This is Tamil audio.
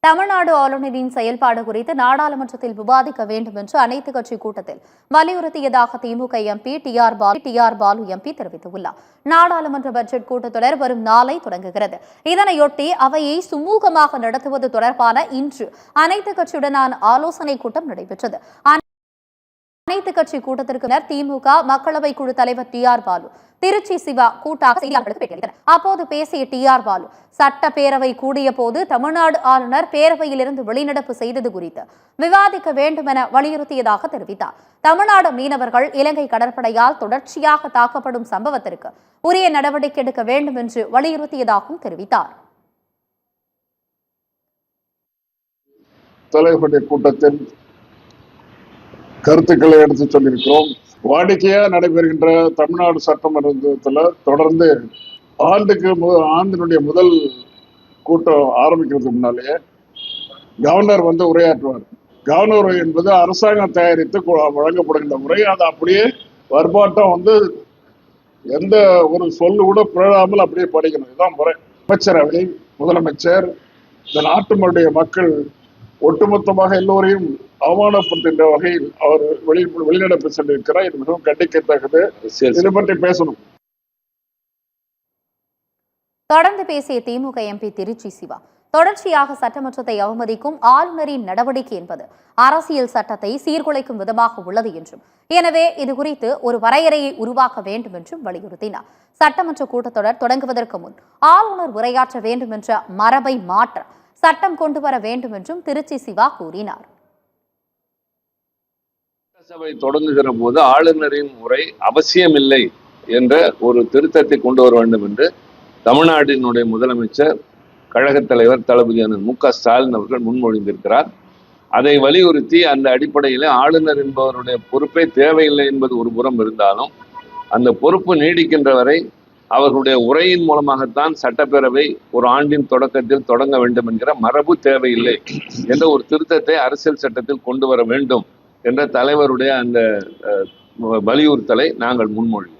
தமிழ்நாடு ஆளுநரின் செயல்பாடு குறித்து நாடாளுமன்றத்தில் விவாதிக்க வேண்டும் என்று அனைத்துக் கட்சி கூட்டத்தில் வலியுறுத்தியதாக DMK MP T R Baalu MP தெரிவித்துள்ளார். நாடாளுமன்ற பட்ஜெட் கூட்டத்தொடர் வரும் நாளை தொடங்குகிறது. இதனையொட்டி அவையை சுமூகமாக நடத்துவது தொடர்பான இன்று அனைத்துக் கட்சியுடனான ஆலோசனைக் கூட்டம் நடைபெற்றது. அனைத்துக் கட்சி கூட்டத்திற்கு திமுக மக்களவை குழு தலைவர் டி ஆர் பாலு, திருச்சி சிவா கூட்டாக செய்தியாளர்களுக்கு பேட்டியளித்தனர். அப்போது பேசிய டி ஆர் பாலு, சட்டப்பேரவை கூடிய போது தமிழ்நாடு ஆளுநர் பேரவையிலிருந்து வெளிநடப்பு செய்தது குறித்து விவாதிக்க வேண்டும் என வலியுறுத்தியதாக தெரிவித்தார். தமிழ்நாடு மீனவர்கள் இலங்கை கடற்படையால் தொடர்ச்சியாக தாக்கப்படும் சம்பவத்திற்கு உரிய நடவடிக்கை எடுக்க வேண்டும் என்று வலியுறுத்தியதாகவும் தெரிவித்தார். தலைவருடைய கூட்டத்தில் கருத்துக்களை எடுத்து சொல்லியிருக்கிறோம். வாடிக்கையாக நடைபெறுகின்ற தமிழ்நாடு சட்டமன்றத்தில் தொடர்ந்து ஆண்டினுடைய முதல் கூட்டம் ஆரம்பிக்கிறதுக்கு முன்னாலேயே கவர்னர் உரையாற்றுவார். கவர்னர் உரை என்பது அரசாங்கம் தயாரித்து வழங்கப்படுகின்ற உரை. அது அப்படியே வர்பாட்டம் எந்த ஒரு சொல்லு கூட பிறழாமல் அப்படியே படிக்கணும். இதுதான் முறை. அமைச்சரவை, முதலமைச்சர், இந்த நாட்டு மக்கள் ஒட்டுமொத்தமாக எல்லோரையும் அவமானப்படுத்துகின்ற வகையில் அவர் வெளிநடப்பு சென்றிருக்கிறார். இது மிகவும் கண்டிக்கத்தக்கது. இதை பற்றி பேசணும். தொடர்ந்து பேசிய திமுக எம்பி திருச்சி சிவா, தொடர்ச்சியாக சட்டமன்றத்தை அவமதிக்கும் ஆளுநரின் நடவடிக்கை என்பது அரசியல் சட்டத்தை சீர்குலைக்கும் விதமாக உள்ளது என்றும், எனவே இதுகுறித்து ஒரு வரையறையை உருவாக்க வேண்டும் என்றும் வலியுறுத்தினார். சட்டமன்ற கூட்டத்தொடர் தொடங்குவதற்கு முன் ஆளுநர் உரையாற்ற வேண்டும் என்ற மரபை மாற்ற சட்டம் கொண்டு வர வேண்டும் என்றும் திருச்சி சிவா கூறினார். சபை தொடங்குகிற போது ஆளுநரின் உரை அவசியமில்லை என்ற ஒரு திருத்தத்தை கொண்டு வர வேண்டும் என்று தமிழ்நாட்டினுடைய முதலமைச்சர், கழகத் தலைவர் தளபதி மு.க. ஸ்டாலின் அவர்கள் முன்மொழிந்திருக்கிறார். அதை வலியுறுத்தி அந்த அடிப்படையில் ஆளுநர் என்பவருடைய பொறுப்பே தேவையில்லை என்பது ஒரு புறம் இருந்தாலும், அந்த பொறுப்பு நீடிக்கின்ற வரை அவர்களுடைய உரையின் மூலமாகத்தான் சட்டப்பேரவை ஒரு ஆண்டின் தொடக்கத்தில் தொடங்க வேண்டும் என்கிற மரபு தேவையில்லை என்ற ஒரு திருத்தத்தை அரசியல் சட்டத்தில் கொண்டு வர வேண்டும் என்ற தலைவருடைய அந்த வலியுறுத்தலை நாங்கள் முன்மொழிவோம்.